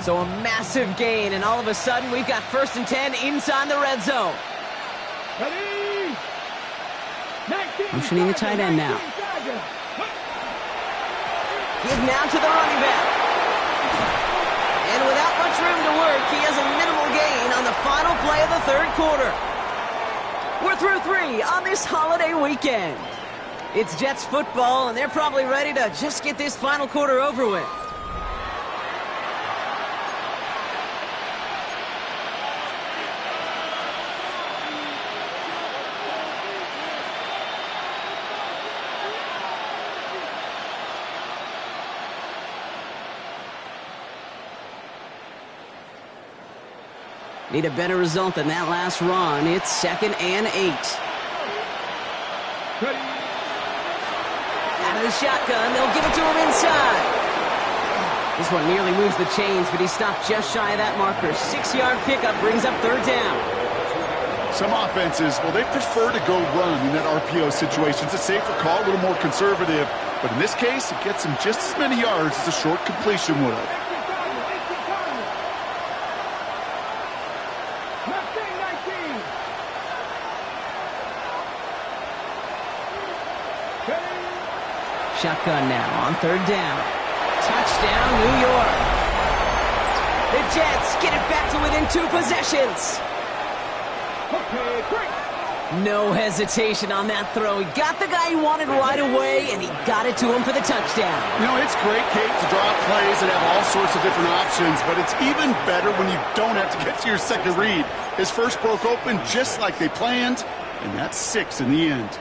So a massive gain, and all of a sudden we've got 1st and 10 inside the red zone. Ready? 19, motioning the tight end now. Give now to the running back. And without much room to work, he has a minimal gain on the final play of the 3rd quarter. We're through 3 on this holiday weekend. It's Jets football, and they're probably ready to just get this final quarter over with. Need a better result than that last run. It's 2nd and 8. Ready? Out of the shotgun, they'll give it to him inside. This one nearly moves the chains, but he stopped just shy of that marker. 6-yard pickup brings up 3rd down. Some offenses, well, they prefer to go run in that RPO situation. It's a safer call, a little more conservative. But in this case, it gets him just as many yards as a short completion would have. Shotgun now on 3rd down. Touchdown, New York. The Jets get it back to within 2 possessions. Okay, great. No hesitation on that throw. He got the guy he wanted right away, and he got it to him for the touchdown. You know, it's great, Kate, to draw plays and have all sorts of different options, but it's even better when you don't have to get to your second read. His first broke open just like they planned, and that's 6 in the end.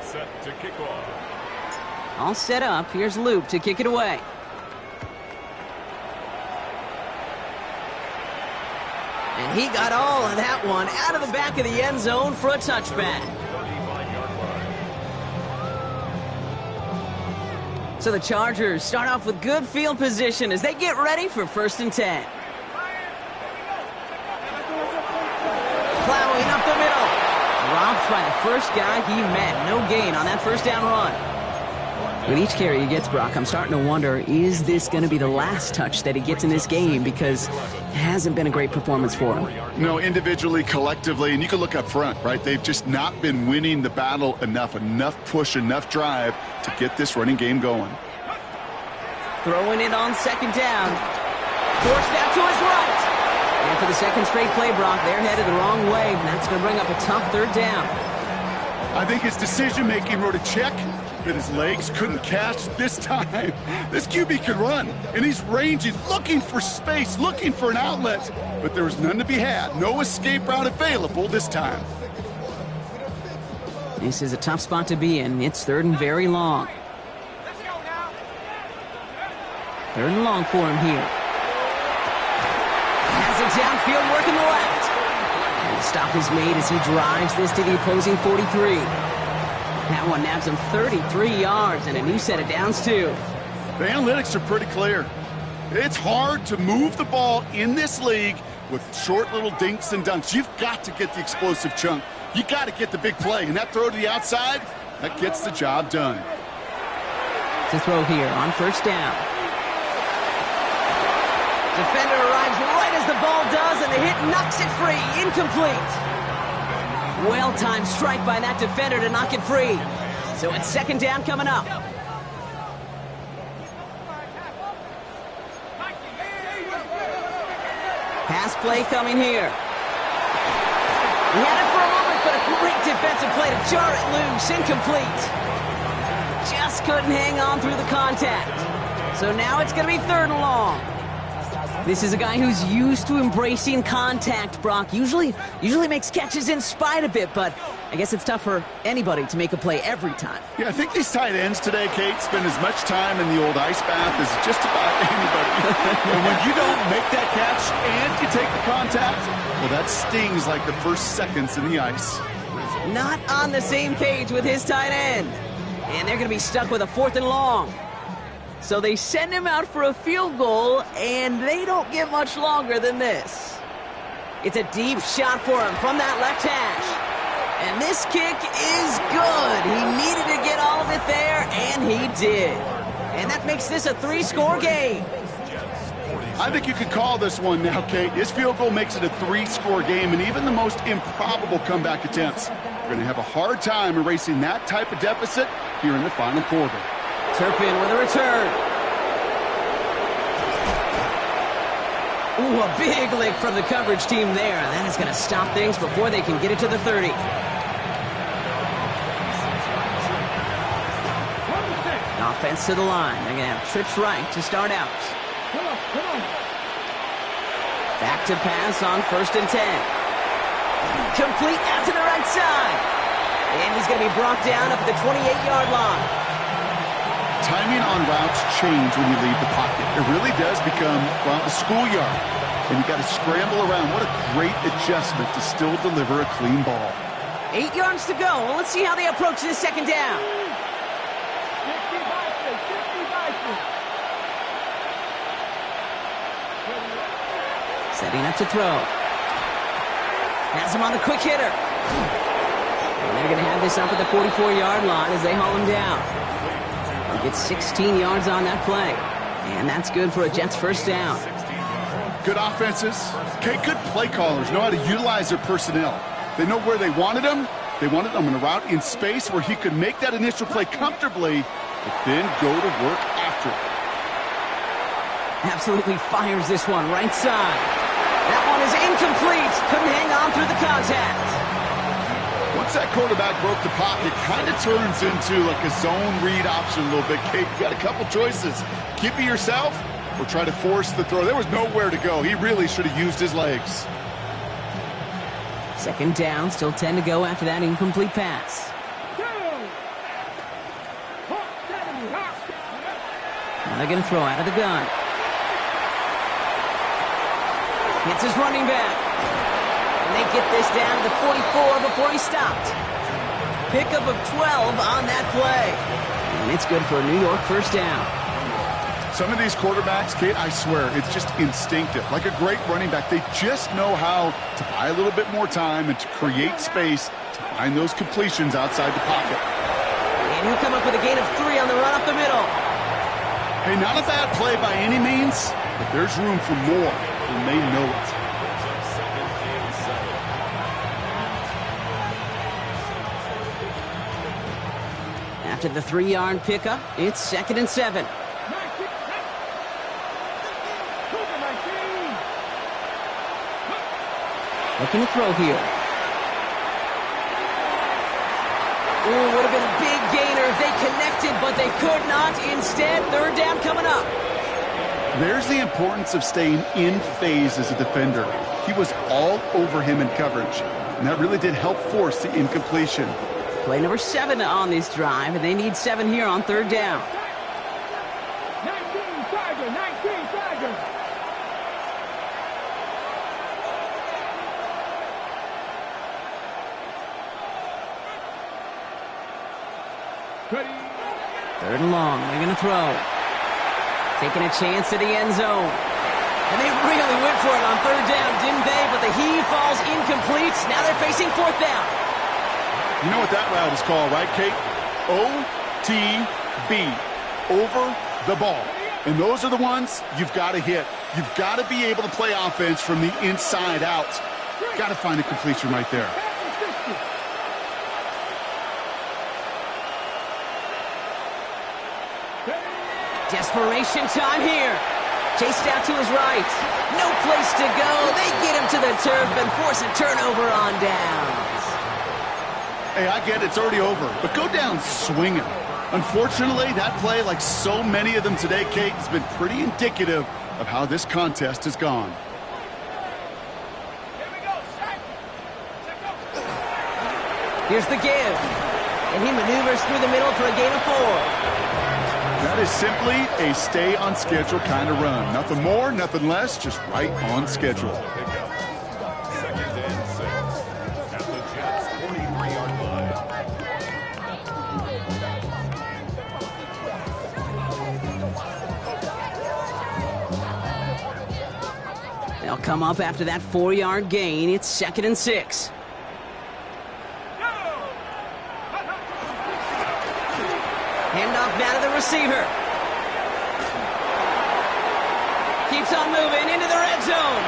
Set to kick off. All set up. Here's Loop to kick it away. And he got all of that one out of the back of the end zone for a touchback. So the Chargers start off with good field position as they get ready for 1st and 10. Plowing up the middle. Dropped by the first guy he met. No gain on that first down run. With each carry he gets, Brock, I'm starting to wonder, is this going to be the last touch that he gets in this game? Because it hasn't been a great performance for him. No, individually, collectively, and you can look up front, right? They've just not been winning the battle enough push, enough drive to get this running game going. Throwing it on 2nd down. Forced out to his right. And for the 2nd straight play, Brock, they're headed the wrong way, and that's going to bring up a tough 3rd down. I think his decision-making wrote a check that his legs couldn't catch this time. This QB can run, and he's ranging, looking for space, looking for an outlet, but there was none to be had. No escape route available this time. This is a tough spot to be in. It's 3rd and very long. 3rd and long for him here. Has it downfield, working the left. And the stop is made as he drives this to the opposing 43. That one nabs him 33 yards and a new set of downs, too. The analytics are pretty clear. It's hard to move the ball in this league with short little dinks and dunks. You've got to get the explosive chunk. You got to get the big play. And that throw to the outside, that gets the job done. To throw here on 1st down. Defender arrives right as the ball does, and the hit knocks it free. Incomplete. Well-timed strike by that defender to knock it free. So it's 2nd down coming up. Pass play coming here. He had it for a moment, but a great defensive play to jar it loose. Incomplete. Just couldn't hang on through the contact. So now it's going to be 3rd and long. This is a guy who's used to embracing contact, Brock. Usually makes catches in spite of it, but I guess it's tough for anybody to make a play every time. Yeah, I think these tight ends today, Kate, spend as much time in the old ice bath as just about anybody. And when you don't make that catch and you take the contact, well, that stings like the first seconds in the ice. Not on the same page with his tight end. And they're going to be stuck with a 4th and long. So they send him out for a field goal, and they don't get much longer than this. It's a deep shot for him from that left hash. And this kick is good. He needed to get all of it there, and he did. And that makes this a 3-score game. I think you could call this one now, Kate. This field goal makes it a 3-score game, and even the most improbable comeback attempts are going to have a hard time erasing that type of deficit here in the final quarter. Turpin with a return. Ooh, a big lick from the coverage team there. That is going to stop things before they can get it to the 30. Offense to the line. They're going to have trips right to start out. Back to pass on 1st and 10. Complete out to the right side. And he's going to be brought down up at the 28-yard line. Timing on routes change when you leave the pocket. It really does become, well, a schoolyard. And you got to scramble around. What a great adjustment to still deliver a clean ball. 8 yards to go. Well, let's see how they approach this 2nd down. Setting up to throw. Has him on the quick hitter. And they're going to have this up at the 44-yard line as they haul him down. He gets 16 yards on that play. And that's good for a Jets 1st down. Good offenses. Okay, good play callers know how to utilize their personnel. They know where they wanted him. They wanted him in a route in space where he could make that initial play comfortably, but then go to work after it. Absolutely fires this one right side. That one is incomplete. Couldn't hang on through the contact. Once that quarterback broke the pocket, kind of turns into like a zone read option a little bit. Kate, you got a couple choices. Keep it yourself or try to force the throw. There was nowhere to go. He really should have used his legs. 2nd down, still 10 to go after that incomplete pass. Now they're going to throw out of the gun. Hits his running back. And they get this down to the 44 before he stopped. Pickup of 12 on that play. And it's good for a New York first down. Some of these quarterbacks, Kate, I swear, it's just instinctive. Like a great running back, they just know how to buy a little bit more time and to create space to find those completions outside the pocket. And he'll come up with a gain of 3 on the run up the middle. Hey, not a bad play by any means, but there's room for more, and they know it. After the 3-yard pickup, it's 2nd and 7. Looking to throw here. Ooh, would have been a big gainer if they connected, but they could not. Instead, 3rd down coming up. There's the importance of staying in phase as a defender. He was all over him in coverage, and that really did help force the incompletion. Play number 7 on this drive, and they need 7 here on 3rd down. 19 Tiger, 19 Tiger. Ready. 3rd and long, they're going to throw. Taking a chance to the end zone. And they really went for it on 3rd down, didn't they? But the heave falls incomplete. Now they're facing 4th down. You know what that route is called, right, Kate? OTB, over the ball. And those are the ones you've got to hit. You've got to be able to play offense from the inside out. Got to find a completion right there. Desperation time here. Chased out to his right. No place to go. They get him to the turf and force a turnover on downs. Hey, I get it's already over, but go down swinging. Unfortunately, that play, like so many of them today, Kate, has been pretty indicative of how this contest has gone. Here's the give. And he maneuvers through the middle for a gain of 4. That is simply a stay-on-schedule kind of run. Nothing more, nothing less, just right on schedule. 2nd and 6 at the Jets' 43-yard line. They'll come up after that 4-yard gain. It's 2nd and 6. Handoff now to the receiver. Keeps on moving into the red zone.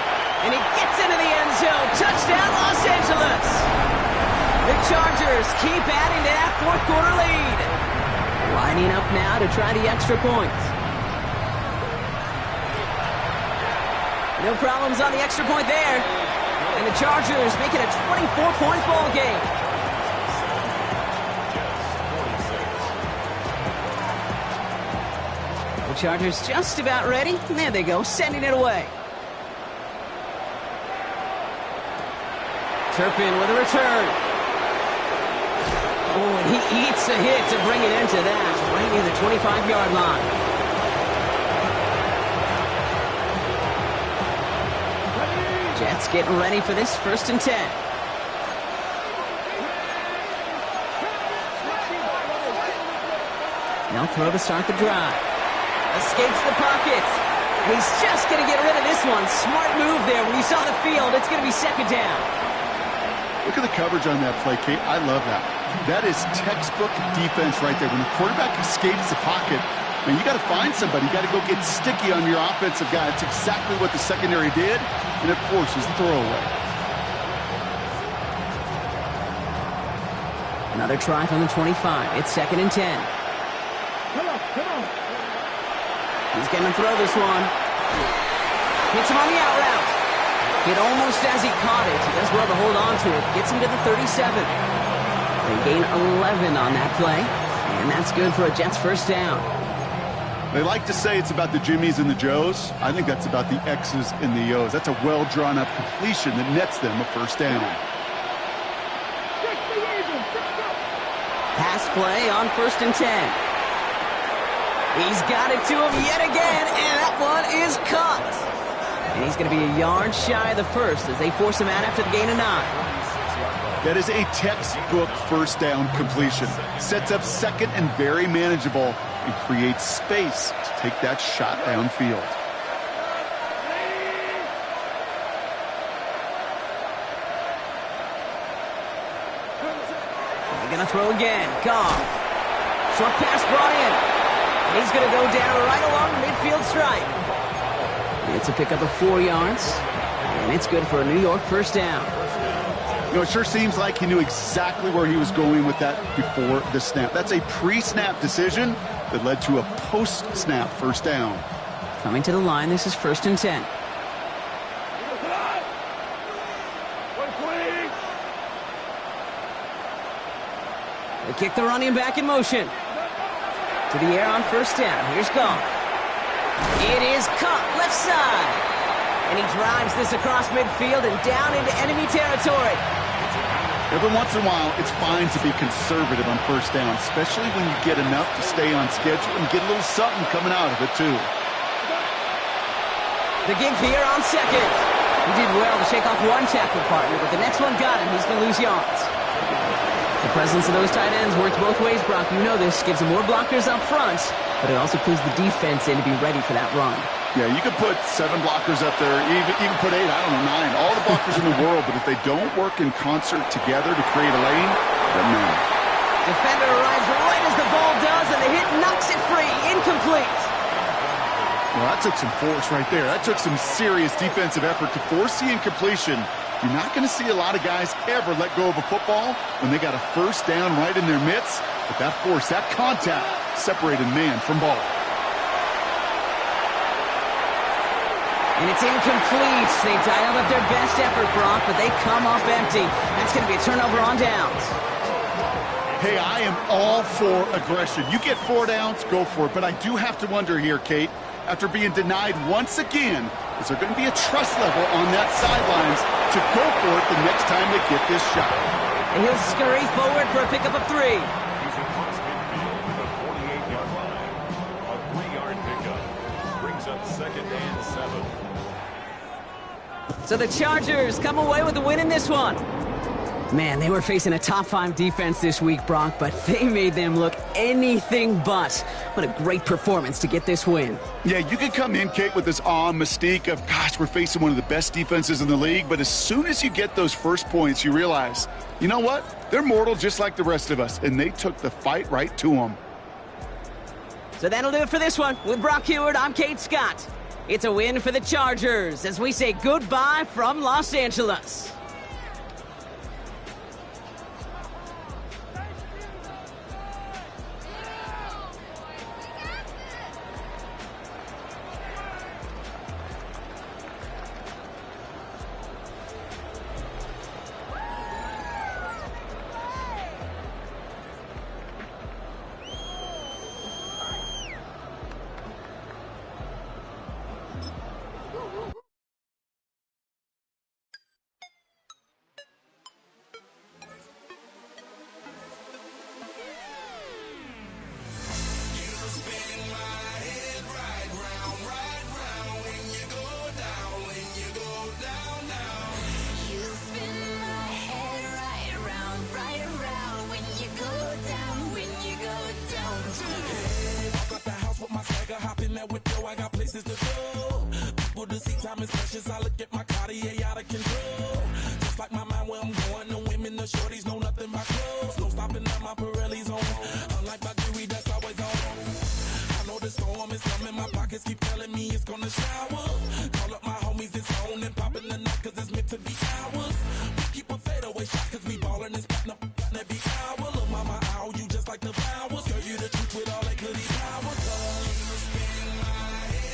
And he gets into the end zone. Touchdown, Los Angeles. The Chargers keep adding to that 4th quarter lead. Lining up now to try the extra point. No problems on the extra point there. And the Chargers make it a 24-point ball game. Chargers just about ready. There they go, sending it away. Turpin with a return. Oh, and he eats a hit to bring it into that, right near the 25-yard line. Jets getting ready for this 1st and 10. They'll throw to start the drive. Escapes the pocket. He's just going to get rid of this one. Smart move there. When he saw the field, it's going to be 2nd down. Look at the coverage on that play, Kate. I love that. That is textbook defense right there. When the quarterback escapes the pocket, man, you got to find somebody. You got to go get sticky on your offensive guy. It's exactly what the secondary did, and it forces the throwaway. Another try from the 25. It's 2nd and 10. Come on. He's going to throw this one. Hits him on the out route. Hit almost as he caught it. He does well to hold on to it. Gets him to the 37. They gain 11 on that play. And that's good for a Jets first down. They like to say it's about the Jimmies and the Joes. I think that's about the X's and the O's. That's a well-drawn-up completion that nets them a first down. Pass play on 1st and 10. He's got it to him yet again, and that one is caught. And he's going to be a yard shy of the first as they force him out after the gain of 9. That is a textbook first down completion. Sets up second and very manageable and creates space to take that shot downfield. They're going to throw again. Goff. Short pass brought in. And he's going to go down right along the midfield stripe. It's a pickup of 4 yards. And it's good for a New York first down. You know, it sure seems like he knew exactly where he was going with that before the snap. That's a pre-snap decision that led to a post-snap first down. Coming to the line, this is 1st and 10. They kick the running back in motion. To the air on first down. Here's Goff. It is caught left side. And he drives this across midfield and down into enemy territory. Every once in a while, it's fine to be conservative on first down, especially when you get enough to stay on schedule and get a little something coming out of it, too. The give here on second. He did well to shake off one tackle partner, but the next one got him. He's going to lose yards. The presence of those tight ends works both ways, Brock. You know this. Gives them more blockers up front, but it also clues the defense in to be ready for that run. Yeah, you could put 7 blockers up there, even put 8, I don't know, 9. All the blockers in the world, but if they don't work in concert together to create a lane, they're men. Defender arrives right as the ball does, and the hit knocks it free. Incomplete. Well, that took some force right there. That took some serious defensive effort to force the incompletion. You're not going to see a lot of guys ever let go of a football when they got a first down right in their midst. But that force, that contact, separated man from ball. And it's incomplete. They dialed up their best effort, Brock, but they come up empty. That's going to be a turnover on downs. Hey, I am all for aggression. You get 4 downs, go for it. But I do have to wonder here, Kate, after being denied once again, is there going to be a trust level on that sidelines to go for it the next time they get this shot? And he'll scurry forward for a pickup of 3. He's across midfield to the 48-yard line. A 3-yard pickup brings up 2nd and 7. So the Chargers come away with a win in this one. Man, they were facing a top 5 defense this week, Brock, but they made them look anything but. What a great performance to get this win. Yeah, you can come in, Kate, with this awe and mystique of, gosh, we're facing one of the best defenses in the league, but as soon as you get those first points, you realize, you know what? They're mortal just like the rest of us, and they took the fight right to them. So that'll do it for this one. With Brock Heward, I'm Kate Scott. It's a win for the Chargers as we say goodbye from Los Angeles. I got places to go. People to see, time is precious. I look at my Cartier out of control. Just like my mind where I'm going. The women, the shorties know nothing but clothes. No stopping at my Pirelli's on. Unlike my jewelry, that's always on. I know the storm is coming. My pockets keep telling me it's gonna shower. Call up my homies, it's on and popping the night 'cause it's meant to be ours. We keep a fadeaway shot 'cause we ballin' and spittin' up every hour. Look, mama, ow, you just like the flowers. Girl, you the truth with all that.